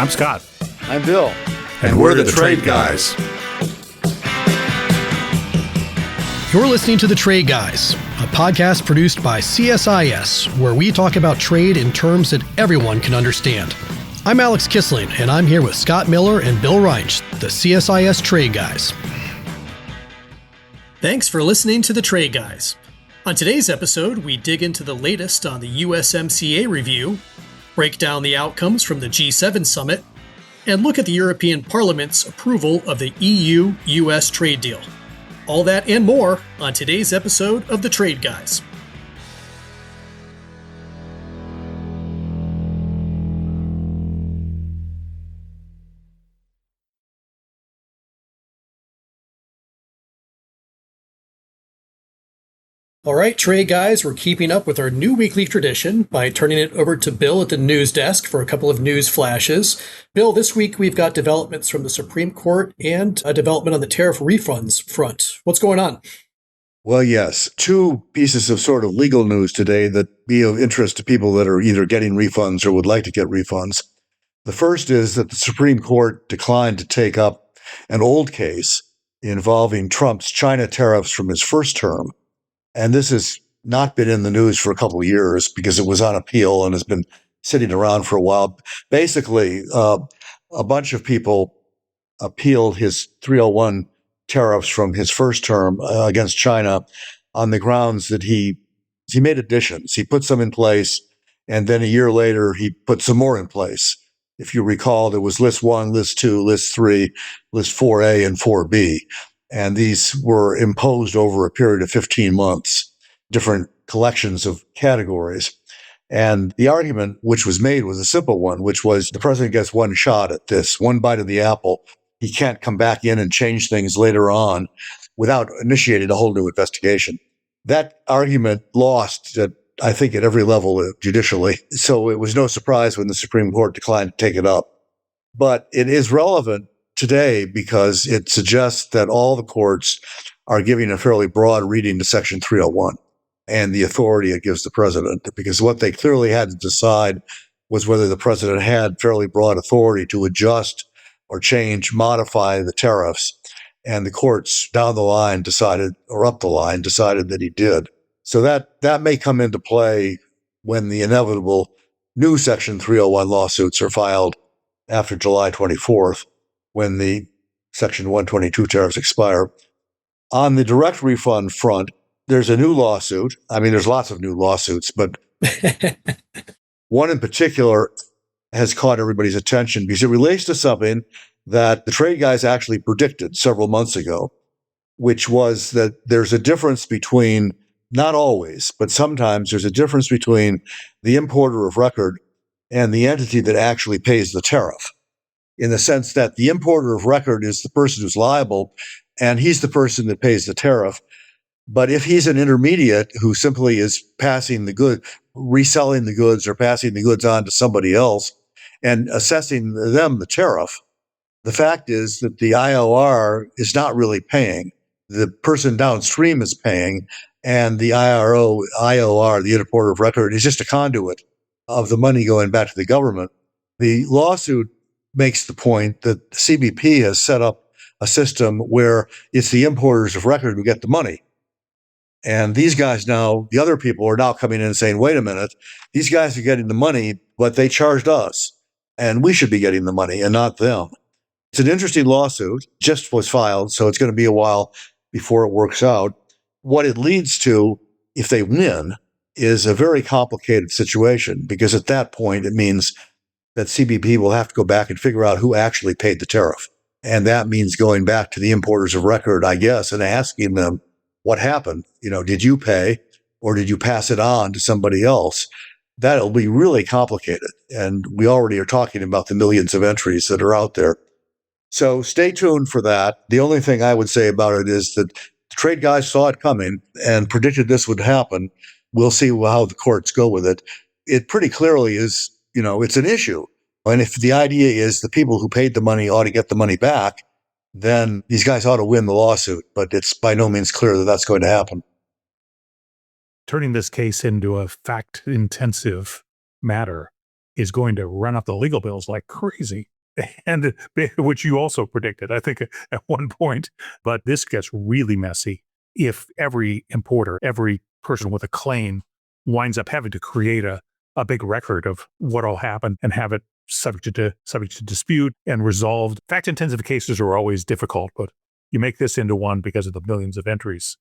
I'm Scott. I'm Bill. And we're the Trade Guys. You're listening to The Trade Guys, a podcast produced by CSIS, where we talk about trade in terms that everyone can understand. I'm Alex Kissling, and I'm here with Scott Miller and Bill Reinsch, the CSIS Trade Guys. Thanks for listening to The Trade Guys. On today's episode, we dig into the latest on the USMCA review, break down the outcomes from the G7 summit, and look at the European Parliament's approval of the EU-U.S. trade deal. All that and more on today's episode of The Trade Guys. All right, Trade Guys, we're keeping up with our new weekly tradition by turning it over to Bill at the news desk for a couple of news flashes. Bill, this week we've got developments from the Supreme Court and a development on the tariff refunds front. What's going on? Well, yes, two pieces of sort of legal news today that be of interest to people that are either getting refunds or would like to get refunds. The first is that the Supreme Court declined to take up an old case involving Trump's China tariffs from his first term. And this has not been in the news for a couple of years because it was on appeal and has been sitting around for a while. Basically, a bunch of people appealed his 301 tariffs from his first term against China on the grounds that he made additions. He put some in place, and then a year later, he put some more in place. If you recall, there was List 1, List 2, List 3, List 4A, and 4B. And these were imposed over a period of 15 months, different collections of categories. And the argument which was made was a simple one, which was the president gets one shot at this, one bite of the apple. He can't come back in and change things later on without initiating a whole new investigation. That argument lost, I think, at every level judicially. So it was no surprise when the Supreme Court declined to take it up. But it is relevant today because it suggests that all the courts are giving a fairly broad reading to Section 301 and the authority it gives the president, because what they clearly had to decide was whether the president had fairly broad authority to adjust or change, modify the tariffs. And the courts down the line decided, or up the line, decided that he did. So that may come into play when the inevitable new Section 301 lawsuits are filed after July 24th. When the Section 122 tariffs expire. On the direct refund front, there's a new lawsuit. I mean, there's lots of new lawsuits, but one in particular has caught everybody's attention because it relates to something that the Trade Guys actually predicted several months ago, which was that there's a difference between, not always, but sometimes there's a difference between the importer of record and the entity that actually pays the tariff, in the sense that the importer of record is the person who's liable, and he's the person that pays the tariff. But if he's an intermediate who simply is passing the good, reselling the goods or passing the goods on to somebody else and assessing them the tariff, the fact is that the IOR is not really paying. The person downstream is paying, and the IOR, the importer of record, is just a conduit of the money going back to the government. The lawsuit makes the point that CBP has set up a system where it's the importers of record who get the money. And these guys now, the other people are now coming in and saying, wait a minute, these guys are getting the money, but they charged us, and we should be getting the money and not them. It's an interesting lawsuit, just was filed, so it's going to be a while before it works out. What it leads to, if they win, is a very complicated situation, because at that point, it means that CBP will have to go back and figure out who actually paid the tariff. And that means going back to the importers of record, I guess, and asking them what happened. Did you pay or did you pass it on to somebody else? That'll be really complicated. And we already are talking about the millions of entries that are out there. So stay tuned for that. The only thing I would say about it is that the Trade Guys saw it coming and predicted this would happen. We'll see how the courts go with it. It pretty clearly is, it's an issue. And if the idea is the people who paid the money ought to get the money back, then these guys ought to win the lawsuit. But it's by no means clear that that's going to happen. Turning this case into a fact-intensive matter, is going to run up the legal bills like crazy. And which you also predicted, I think, at one point. But this gets really messy if every importer, every person with a claim winds up having to create a big record of what all happened and have it subject to dispute and resolved. Fact-intensive cases are always difficult, but you make this into one because of the millions of entries.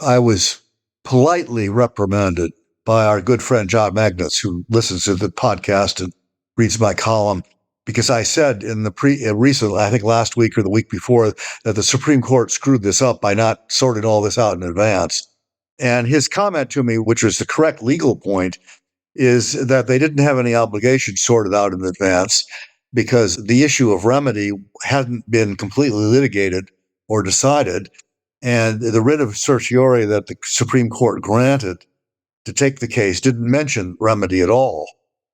I was politely reprimanded by our good friend John Magnus, who listens to the podcast and reads my column, because I said in the recent, I think last week or the week before, that the Supreme Court screwed this up by not sorting all this out in advance. And his comment to me, which was the correct legal point, is that they didn't have any obligation sorted out in advance because the issue of remedy hadn't been completely litigated or decided. And the writ of certiorari that the Supreme Court granted to take the case didn't mention remedy at all.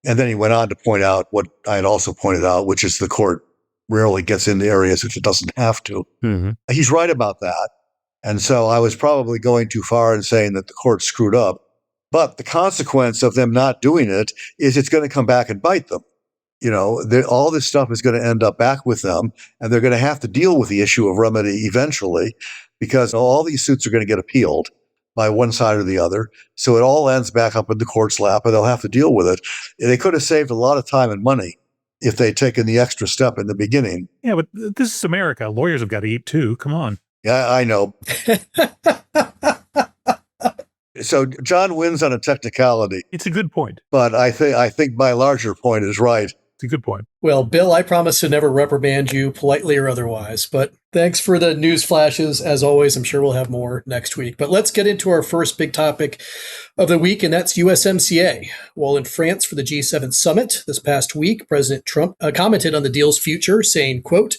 And then he went on to point out what I had also pointed out, which is the court rarely gets into areas which it doesn't have to. Mm-hmm. He's right about that. And so I was probably going too far in saying that the court screwed up. But the consequence of them not doing it is it's going to come back and bite them. All this stuff is going to end up back with them, and they're going to have to deal with the issue of remedy eventually, because all these suits are going to get appealed by one side or the other. So it all ends back up in the court's lap, and they'll have to deal with it. They could have saved a lot of time and money if they'd taken the extra step in the beginning. Yeah, but this is America. Lawyers have got to eat too. Come on. Yeah, I know. So John wins on a technicality. It's a good point. But I think my larger point is right. It's a good point. Well, Bill, I promise to never reprimand you, politely or otherwise. But thanks for the news flashes. As always, I'm sure we'll have more next week. But let's get into our first big topic of the week, and that's USMCA. While in France for the G7 summit this past week, President Trump commented on the deal's future, saying, quote,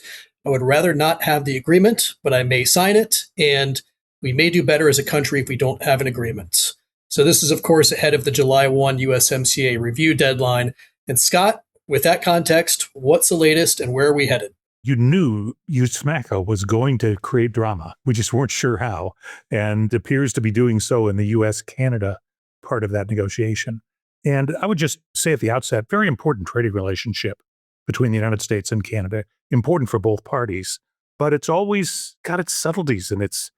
"I would rather not have the agreement, but I may sign it, and we may do better as a country if we don't have an agreement." So this is, of course, ahead of the July 1 USMCA review deadline. And Scott, with that context, what's the latest and where are we headed? You knew USMCA was going to create drama. We just weren't sure how, and appears to be doing so in the U.S.-Canada part of that negotiation. And I would just say at the outset, very important trading relationship between the United States and Canada, important for both parties, but it's always got its subtleties and its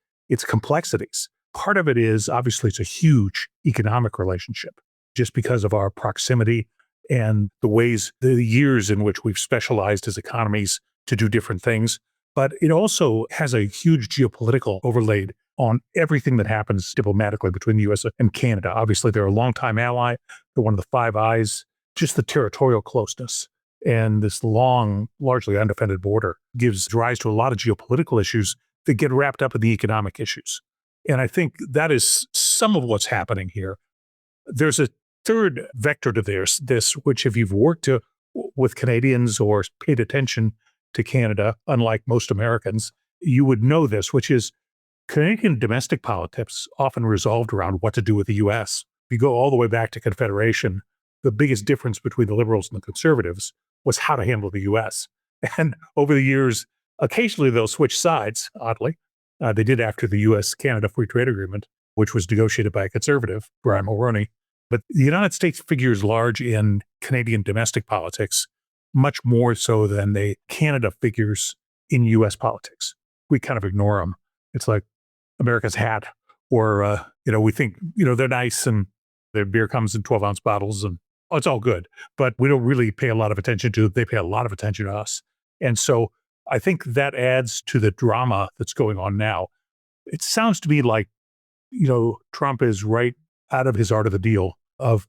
complexities. Part of it is, obviously, it's a huge economic relationship just because of our proximity and the years in which we've specialized as economies to do different things. But it also has a huge geopolitical overlay on everything that happens diplomatically between the U.S. and Canada. Obviously, they're a longtime ally. They're one of the Five Eyes. Just the territorial closeness and this long, largely undefended border gives rise to a lot of geopolitical issues that get wrapped up in the economic issues. And I think that is some of what's happening here. There's a third vector to this, which if you've worked with Canadians or paid attention to Canada, unlike most Americans, you would know this, which is Canadian domestic politics often resolved around what to do with the U.S. If you go all the way back to Confederation, the biggest difference between the Liberals and the Conservatives was how to handle the U.S. And over the years, occasionally they'll switch sides, oddly. They did after the U.S.-Canada Free Trade Agreement, which was negotiated by a conservative, Brian Mulroney. But the United States figures large in Canadian domestic politics, much more so than Canada figures in U.S. politics. We kind of ignore them. It's like America's hat, or, we think, they're nice and their beer comes in 12-ounce bottles and it's all good. But we don't really pay a lot of attention to it. They pay a lot of attention to us. And so I think that adds to the drama that's going on now. It sounds to me like, Trump is right out of his art of the deal of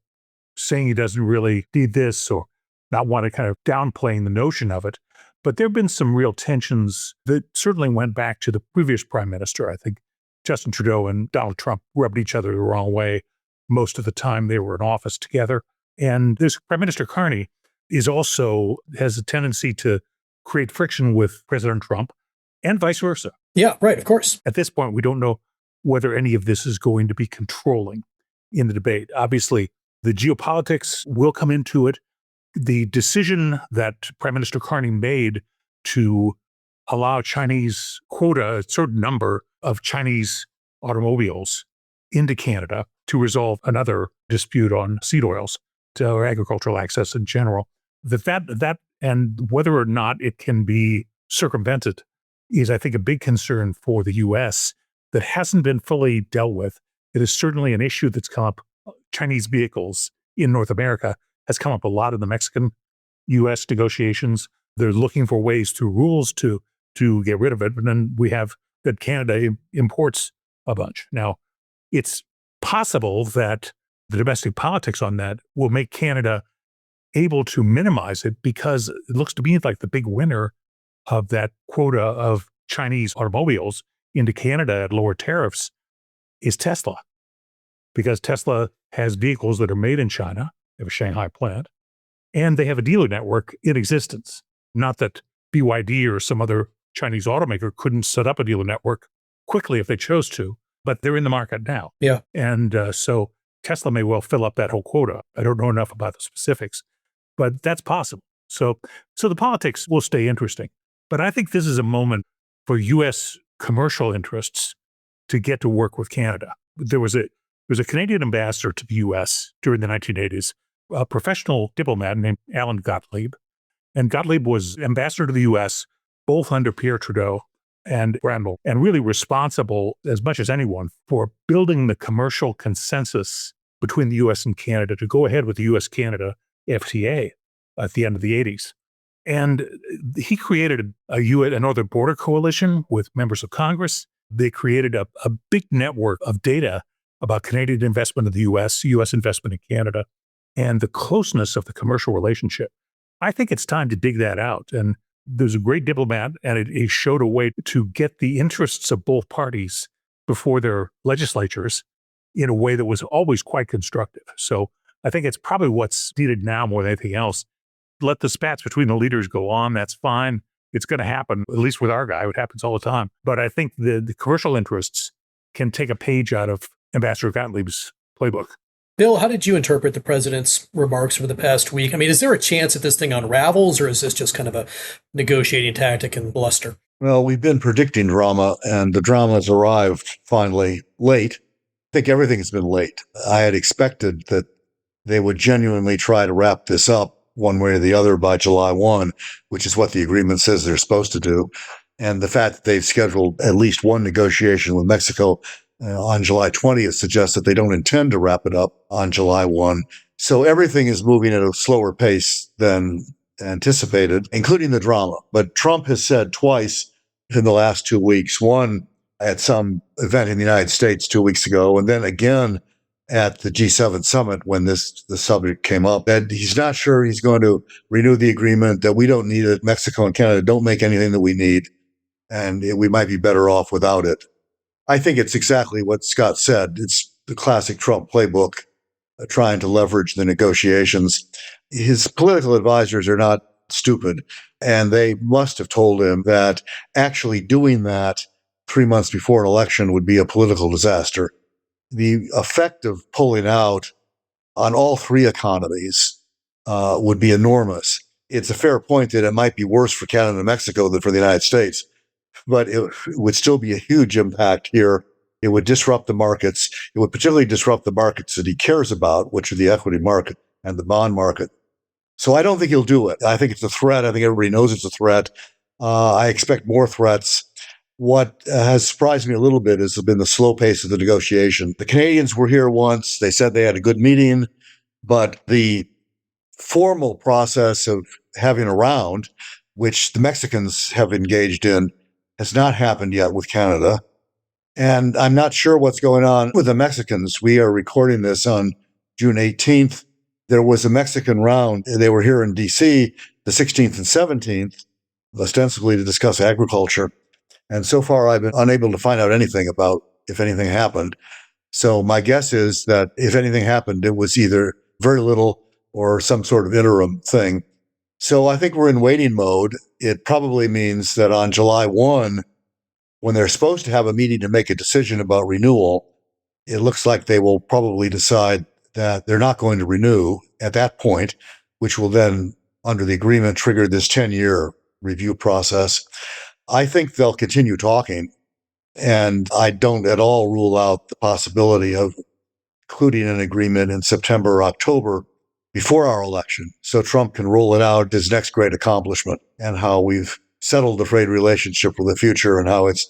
saying he doesn't really need this or not want to kind of downplaying the notion of it. But there have been some real tensions that certainly went back to the previous prime minister. I think Justin Trudeau and Donald Trump rubbed each other the wrong way most of the time they were in office together. And this Prime Minister Carney has a tendency to create friction with President Trump and vice versa. Yeah, right, of course. At this point, we don't know whether any of this is going to be controlling in the debate. Obviously, the geopolitics will come into it. The decision that Prime Minister Carney made to allow Chinese quota, a certain number of Chinese automobiles into Canada to resolve another dispute on seed oils, or agricultural access in general, that and whether or not it can be circumvented is, I think, a big concern for the U.S. that hasn't been fully dealt with. It is certainly an issue that's come up. Chinese vehicles in North America has come up a lot in the Mexican-U.S. negotiations. They're looking for ways through rules to get rid of it. And then we have that Canada imports a bunch. Now, it's possible that the domestic politics on that will make Canada able to minimize it, because it looks to me like the big winner of that quota of Chinese automobiles into Canada at lower tariffs is Tesla, because Tesla has vehicles that are made in China. They have a Shanghai plant, and they have a dealer network in existence. Not that BYD or some other Chinese automaker couldn't set up a dealer network quickly if they chose to, but they're in the market now. Yeah. And so Tesla may well fill up that whole quota. I don't know enough about the specifics, but that's possible. So the politics will stay interesting. But I think this is a moment for U.S. commercial interests to get to work with Canada. There was a Canadian ambassador to the U.S. during the 1980s, a professional diplomat named Alan Gottlieb. And Gottlieb was ambassador to the U.S. both under Pierre Trudeau and Granville, and really responsible as much as anyone for building the commercial consensus between the U.S. and Canada to go ahead with the U.S.-Canada FTA at the end of the 80s. And he created a Northern Border Coalition with members of Congress. They created a big network of data about Canadian investment in the U.S., U.S. investment in Canada, and the closeness of the commercial relationship. I think it's time to dig that out. And there's a great diplomat, and it showed a way to get the interests of both parties before their legislatures in a way that was always quite constructive. So I think it's probably what's needed now more than anything else. Let the spats between the leaders go on. That's fine. It's going to happen, at least with our guy. It happens all the time. But I think the commercial interests can take a page out of Ambassador Gottlieb's playbook. Bill, how did you interpret the president's remarks over the past week? I mean, is there a chance that this thing unravels, or is this just kind of a negotiating tactic and bluster? Well, we've been predicting drama, and the drama has arrived finally late. I think everything has been late. I had expected that they would genuinely try to wrap this up one way or the other by July 1, which is what the agreement says they're supposed to do. And the fact that they've scheduled at least one negotiation with Mexico on July 20th suggests that they don't intend to wrap it up on July 1. So everything is moving at a slower pace than anticipated, including the drama. But Trump has said twice in the last 2 weeks, one at some event in the United States 2 weeks ago, and then again at the G7 summit when the subject came up, that he's not sure he's going to renew the agreement, that we don't need it. Mexico and Canada don't make anything that we need, and we might be better off without it. I think it's exactly what Scott said. It's the classic Trump playbook, trying to leverage the negotiations. His political advisors are not stupid, and they must have told him that actually doing that 3 months before an election would be a political disaster. The effect of pulling out on all three economies would be enormous. It's a fair point that it might be worse for Canada and Mexico than for the United States, but it would still be a huge impact here. It would disrupt the markets. It would particularly disrupt the markets that he cares about, which are the equity market and the bond market. So I don't think he'll do it. I think it's a threat. I think everybody knows it's a threat. I expect more threats. What has surprised me a little bit has been the slow pace of the negotiation. The Canadians were here once. They said they had a good meeting, but the formal process of having a round, which the Mexicans have engaged in, has not happened yet with Canada. And I'm not sure what's going on with the Mexicans. We are recording this on June 18th. There was a Mexican round. They were here in D.C. the 16th and 17th, ostensibly to discuss agriculture. And so far, I've been unable to find out anything about if anything happened. So my guess is that if anything happened, it was either very little or some sort of interim thing. So I think we're in waiting mode. It probably means that on July 1, when they're supposed to have a meeting to make a decision about renewal, it looks like they will probably decide that they're not going to renew at that point, which will then, under the agreement, trigger this 10-year review process. I think they'll continue talking, and I don't at all rule out the possibility of including an agreement in September or October before our election, so Trump can roll it out, his next great accomplishment, and how we've settled the trade relationship for the future, and how it's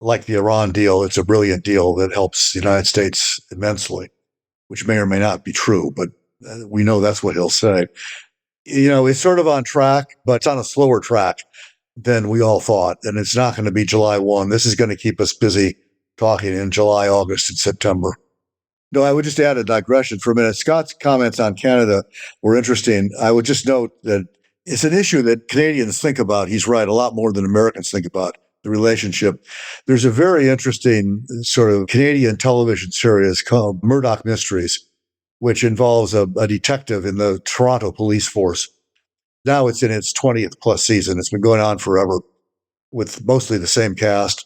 like the Iran deal. It's a brilliant deal that helps the United States immensely, which may or may not be true, but we know that's what he'll say. It's sort of on track, but it's on a slower track than we all thought. And it's not going to be July 1. This is going to keep us busy talking in July, August, and September. No, I would just add a digression for a minute. Scott's comments on Canada were interesting. I would just note that it's an issue that Canadians think about. He's right, a lot more than Americans think about the relationship. There's a very interesting sort of Canadian television series called Murdoch Mysteries, which involves a detective in the Toronto police force. Now it's in its 20th plus season. It's been going on forever with mostly the same cast.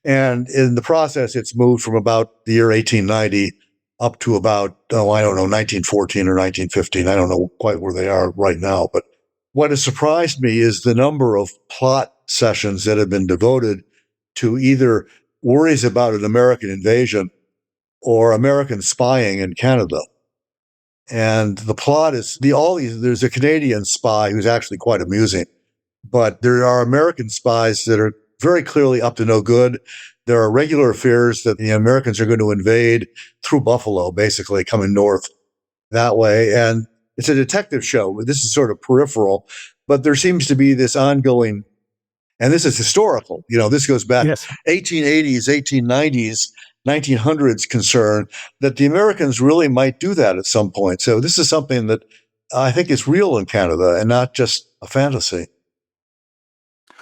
And in the process, it's moved from about the year 1890 up to about, 1914 or 1915. I don't know quite where they are right now. But what has surprised me is the number of plot sessions that have been devoted to either worries about an American invasion or American spying in Canada. And the plot is there's a Canadian spy who's actually quite amusing, but there are American spies that are very clearly up to no good. There are regular fears that the Americans are going to invade through Buffalo, basically coming north that way. And it's a detective show. This is sort of peripheral, but there seems to be this ongoing, and this is historical. This goes back 1880s, 1890s, 1900s concern that the Americans really might do that at some point. So this is something that I think is real in Canada and not just a fantasy.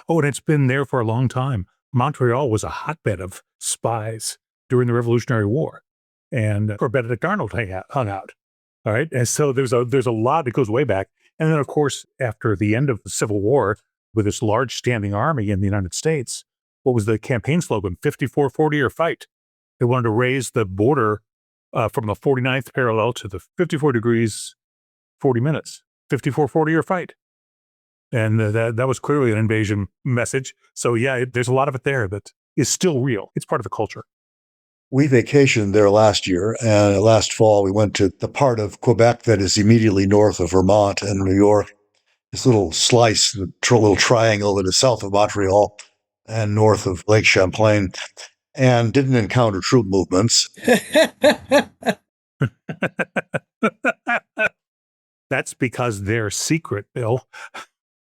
Oh, and it's been there for a long time. Montreal was a hotbed of spies during the Revolutionary War, and where Benedict Arnold hung out. All right, and so there's a lot that goes way back. And then, of course, after the end of the Civil War, with this large standing army in the United States, what was the campaign slogan? 54-40 or fight. They wanted to raise the border from the 49th parallel to the 54 degrees, 40 minutes. 54-40 or fight. And that was clearly an invasion message. So yeah, there's a lot of it there that is still real. It's part of the culture. We vacationed there last year, and last fall we went to the part of Quebec that is immediately north of Vermont and New York. This little slice, the little triangle that is south of Montreal and north of Lake Champlain, and didn't encounter troop movements. That's because they're secret, Bill.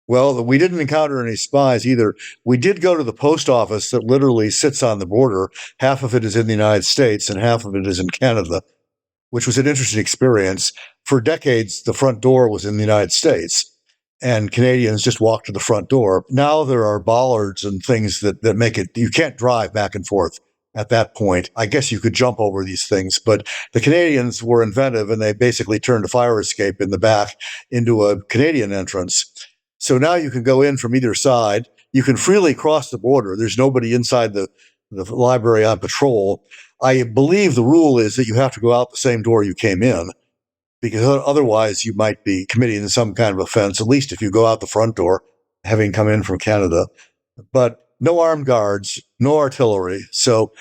Well, we didn't encounter any spies either. We did go to the post office that literally sits on the border. Half of it is in the United States and half of it is in Canada, which was an interesting experience. For decades, the front door was in the United States, and Canadians just walked to the front door. Now there are bollards and things that make it, you can't drive back and forth at that point. I guess you could jump over these things, but the Canadians were inventive, and they basically turned a fire escape in the back into a Canadian entrance. So now you can go in from either side. You can freely cross the border. There's nobody inside the library on patrol. I believe the rule is that you have to go out the same door you came in, because otherwise you might be committing some kind of offense, at least if you go out the front door, having come in from Canada. But no armed guards, no artillery. So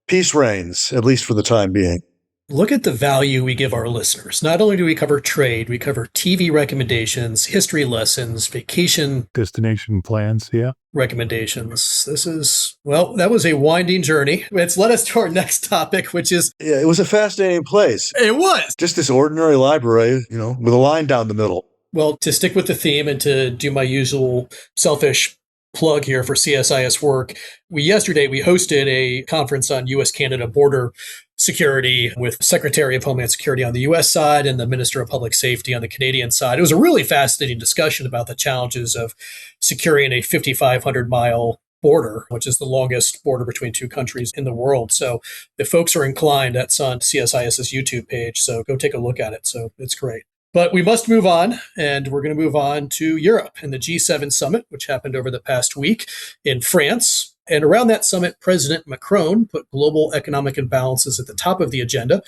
peace reigns, at least for the time being. Look at the value we give our listeners. Not only do we cover trade, we cover TV recommendations, history lessons, vacation destination plans, recommendations. That was a winding journey. It's led us to our next topic, which is... Yeah, it was a fascinating place. It was. Just this ordinary library, with a line down the middle. Well, to stick with the theme and to do my usual selfish plug here for CSIS work, yesterday we hosted a conference on U.S.-Canada border security with Secretary of Homeland Security on the U.S. side and the Minister of Public Safety on the Canadian side. It was a really fascinating discussion about the challenges of securing a 5,500-mile border, which is the longest border between two countries in the world. So if folks are inclined, that's on CSIS's YouTube page. So go take a look at it. So it's great. But we must move on, and we're going to move on to Europe and the G7 summit, which happened over the past week in France. And around that summit, President Macron put global economic imbalances at the top of the agenda,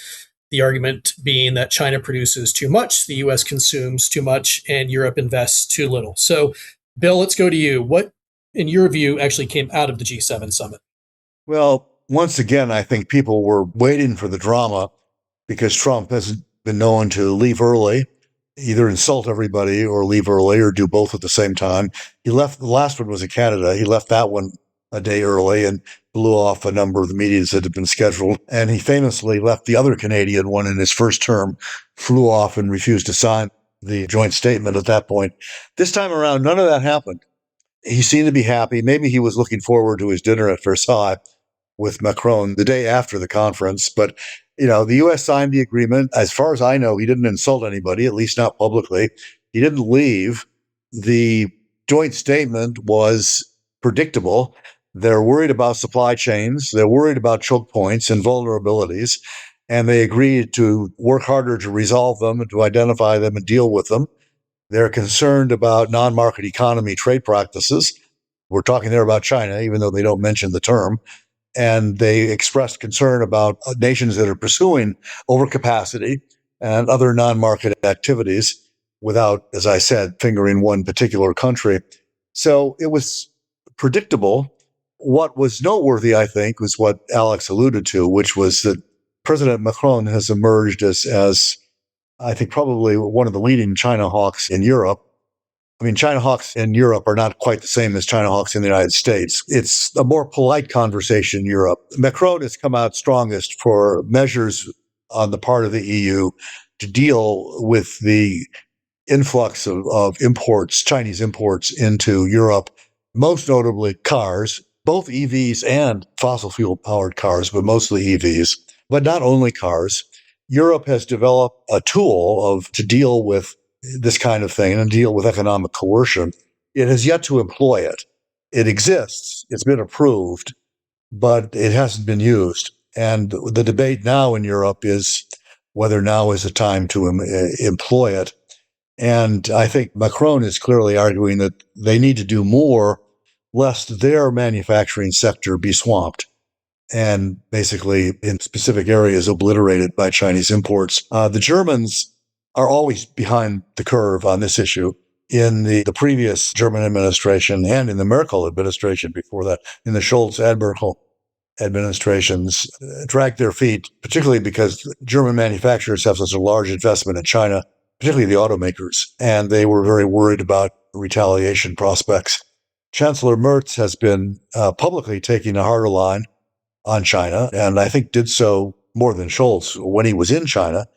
the argument being that China produces too much, the U.S. consumes too much, and Europe invests too little. So, Bill, let's go to you. What, in your view, actually came out of the G7 summit? Well, once again, I think people were waiting for the drama because Trump has been known to leave early either insult everybody or leave early or do both at the same time. He left, the last one was in Canada. He left that one a day early and blew off a number of the meetings that had been scheduled. And he famously left the other Canadian one in his first term, flew off and refused to sign the joint statement at that point. This time around, none of that happened. He seemed to be happy. Maybe he was looking forward to his dinner at Versailles with Macron the day after the conference. But, the U.S. signed the agreement. As far as I know, he didn't insult anybody, at least not publicly. He didn't leave. The joint statement was predictable. They're worried about supply chains. They're worried about choke points and vulnerabilities. And they agreed to work harder to resolve them and to identify them and deal with them. They're concerned about non-market economy trade practices. We're talking there about China, even though they don't mention the term. And they expressed concern about nations that are pursuing overcapacity and other non-market activities without, as I said, fingering one particular country. So it was predictable. What was noteworthy, I think, was what Alex alluded to, which was that President Macron has emerged as I think probably one of the leading China hawks in Europe. I mean, China hawks in Europe are not quite the same as China hawks in the United States. It's a more polite conversation in Europe. Macron has come out strongest for measures on the part of the EU to deal with the influx of imports, Chinese imports into Europe, most notably cars, both EVs and fossil fuel powered cars, but mostly EVs, but not only cars. Europe has developed a tool to deal with this kind of thing and deal with economic coercion. It has yet to employ it. It exists. It's been approved, but it hasn't been used. And the debate now in Europe is whether now is the time to employ it. And I think Macron is clearly arguing that they need to do more lest their manufacturing sector be swamped and basically in specific areas obliterated by Chinese imports. The Germans are always behind the curve on this issue. In the previous German administration and in the Merkel administration before that, in the Scholz-Merkel administrations, dragged their feet, particularly because German manufacturers have such a large investment in China, particularly the automakers, and they were very worried about retaliation prospects. Chancellor Merz has been publicly taking a harder line on China, and I think did so more than Scholz when he was in China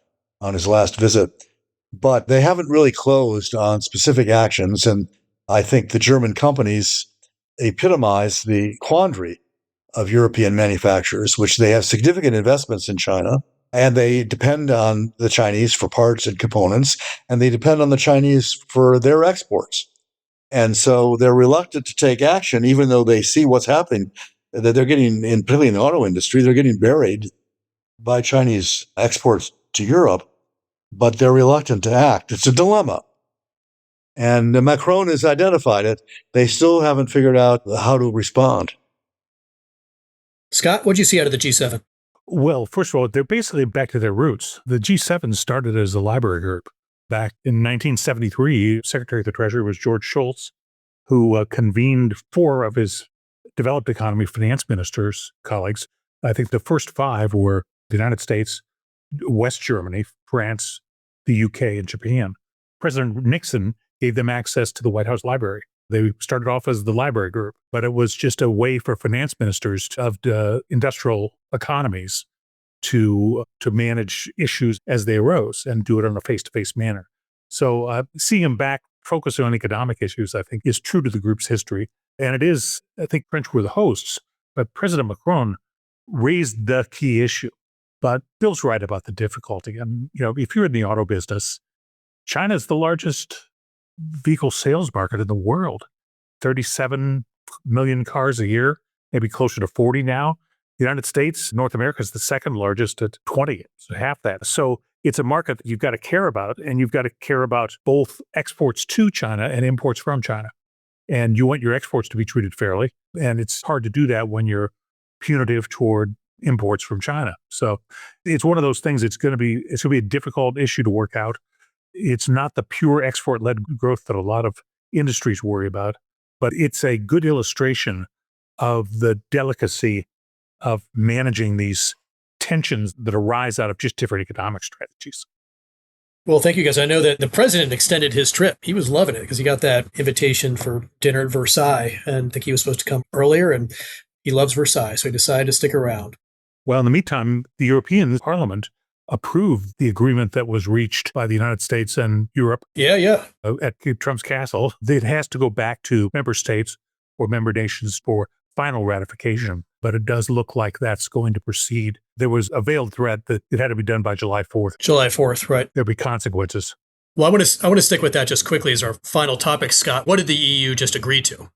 on his last visit. But they haven't really closed on specific actions, and I think the German companies epitomize the quandary of European manufacturers, which they have significant investments in China, and they depend on the Chinese for parts and components, and they depend on the Chinese for their exports. And so they're reluctant to take action, even though they see what's happening, that they're getting, particularly in the auto industry, they're getting buried by Chinese exports to Europe, but they're reluctant to act. It's a dilemma. And Macron has identified it. They still haven't figured out how to respond. Scott, what'd you see out of the G7? Well, first of all, they're basically back to their roots. The G7 started as a library group. Back in 1973, Secretary of the Treasury was George Shultz, who convened 4 of his developed economy finance ministers, colleagues. I think the first 5 were the United States, West Germany, France, the UK, and Japan. President Nixon gave them access to the White House library. They started off as the library group, but it was just a way for finance ministers of industrial economies to manage issues as they arose and do it on a face-to-face manner. So seeing them back focusing on economic issues, I think, is true to the group's history. And it is, I think French were the hosts, but President Macron raised the key issue. But Bill's right about the difficulty. And, if you're in the auto business, China is the largest vehicle sales market in the world. 37 million cars a year, maybe closer to 40 now. The United States, North America is the second largest at 20, so half that. So it's a market that you've got to care about, and you've got to care about both exports to China and imports from China. And you want your exports to be treated fairly. And it's hard to do that when you're punitive toward imports from China. So it's one of those things. It's going to be a difficult issue to work out. It's not the pure export-led growth that a lot of industries worry about, but it's a good illustration of the delicacy of managing these tensions that arise out of just different economic strategies. Well, thank you guys. I know that the president extended his trip. He was loving it because he got that invitation for dinner at Versailles, and I think he was supposed to come earlier, and he loves Versailles, so he decided to stick around. Well, in the meantime, the European Parliament approved the agreement that was reached by the United States and Europe Yeah. at Trump's castle. It has to go back to member states or member nations for final ratification, but it does look like that's going to proceed. There was a veiled threat that it had to be done by July 4th. July 4th, right. There'll be consequences. Well, I want to stick with that just quickly as our final topic, Scott. What did the EU just agree to?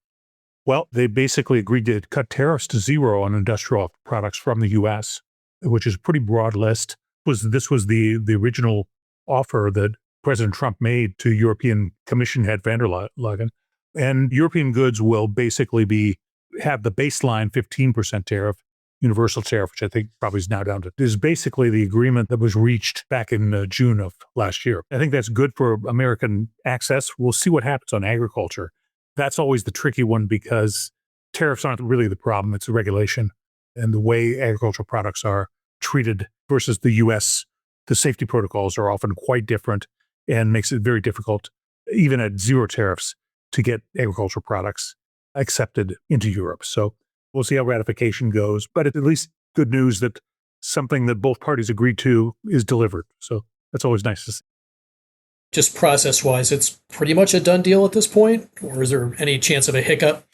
Well, they basically agreed to cut tariffs to zero on industrial products from the U.S., which is a pretty broad list. This was the original offer that President Trump made to European Commission head van der Leyen. And European goods will basically have the baseline 15% tariff, universal tariff, which I think probably is now down to, is basically the agreement that was reached back in June of last year. I think that's good for American access. We'll see what happens on agriculture. That's always the tricky one because tariffs aren't really the problem. It's the regulation and the way agricultural products are treated versus the U.S. The safety protocols are often quite different and makes it very difficult, even at zero tariffs, to get agricultural products accepted into Europe. So we'll see how ratification goes, but at least good news that something that both parties agreed to is delivered. So that's always nice to see. Just process-wise, it's pretty much a done deal at this point, or is there any chance of a hiccup?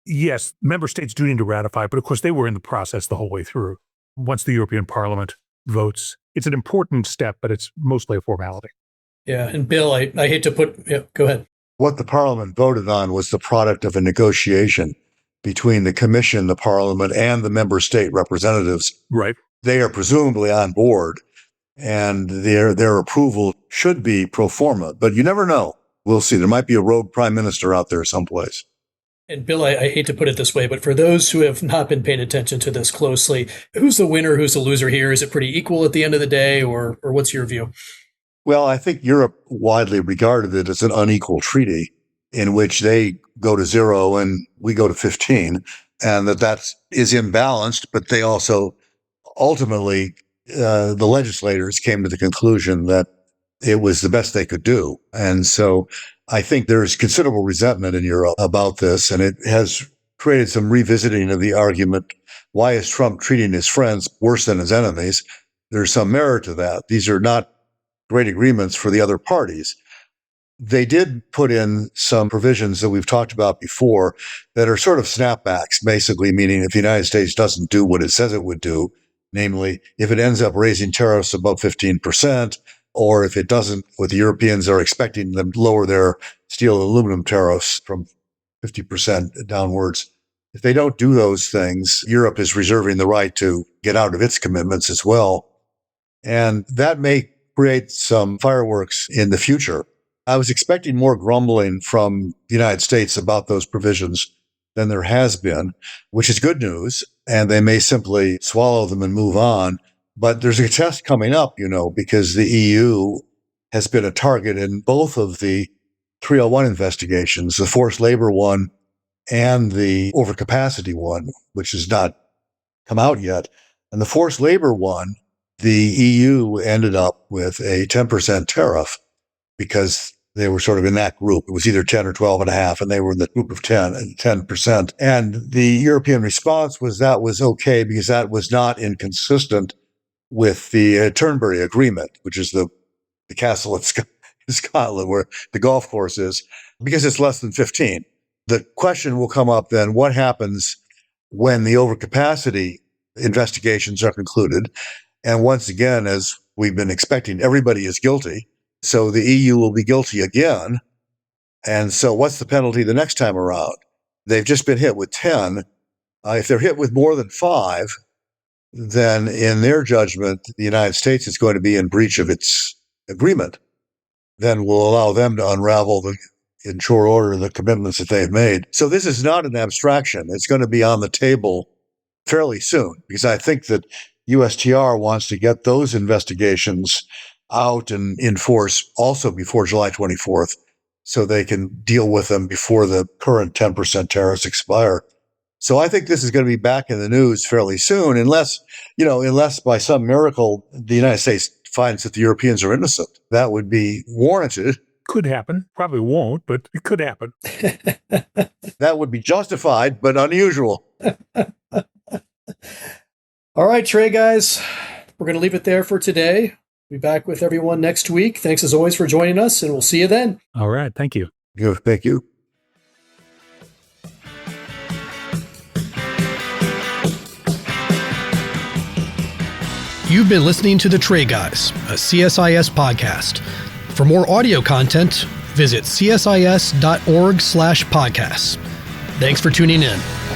Yes, member states do need to ratify, but of course they were in the process the whole way through. Once the European Parliament votes, it's an important step, but it's mostly a formality. Yeah, and Bill, I hate to go ahead. What the Parliament voted on was the product of a negotiation between the Commission, the Parliament, and the member state representatives. Right. They are presumably on board, and their approval should be pro forma, but you never know. We'll see. There might be a rogue prime minister out there someplace. And Bill, I hate to put it this way, but for those who have not been paying attention to this closely, who's the winner, who's the loser here? Is it pretty equal at the end of the day, or what's your view? Well, I think Europe widely regarded it as an unequal treaty in which they go to zero and we go to 15, and that is imbalanced, but they also ultimately, the legislators came to the conclusion that it was the best they could do. And so I think there's considerable resentment in Europe about this, and it has created some revisiting of the argument, why is Trump treating his friends worse than his enemies? There's some merit to that. These are not great agreements for the other parties. They did put in some provisions that we've talked about before that are sort of snapbacks, basically meaning if the United States doesn't do what it says it would do, namely, if it ends up raising tariffs above 15%, or if it doesn't, what the Europeans are expecting them to lower their steel and aluminum tariffs from 50% downwards. If they don't do those things, Europe is reserving the right to get out of its commitments as well. And that may create some fireworks in the future. I was expecting more grumbling from the United States about those provisions than there has been, which is good news. And they may simply swallow them and move on. But there's a test coming up, because the EU has been a target in both of the 301 investigations, the forced labor one and the overcapacity one, which has not come out yet. And the forced labor one, the EU ended up with a 10% tariff because they were sort of in that group. It was either 10 or 12 and a half, and they were in the group of 10%. And the European response was that was okay because that was not inconsistent with the Turnberry Agreement, which is the castle in Scotland where the golf course is, because it's less than 15. The question will come up then, what happens when the overcapacity investigations are concluded? And once again, as we've been expecting, everybody is guilty. So the EU will be guilty again. And so what's the penalty the next time around? They've just been hit with 10. If they're hit with more than 5, then in their judgment, the United States is going to be in breach of its agreement. Then we'll allow them to unravel in short order the commitments that they've made. So this is not an abstraction. It's going to be on the table fairly soon, because I think that USTR wants to get those investigations out and in force also before July 24th, so they can deal with them before the current 10% tariffs expire. So I think this is going to be back in the news fairly soon, unless by some miracle the United States finds that the Europeans are innocent. That would be warranted. Could happen. Probably won't, but it could happen. That would be justified, but unusual. All right, Trey guys, we're going to leave it there for today. Be back with everyone next week. Thanks as always for joining us, and we'll see you then. All right. Thank you. Thank you. You've been listening to The Trey Guys, a CSIS podcast. For more audio content, visit csis.org/podcasts. Thanks for tuning in.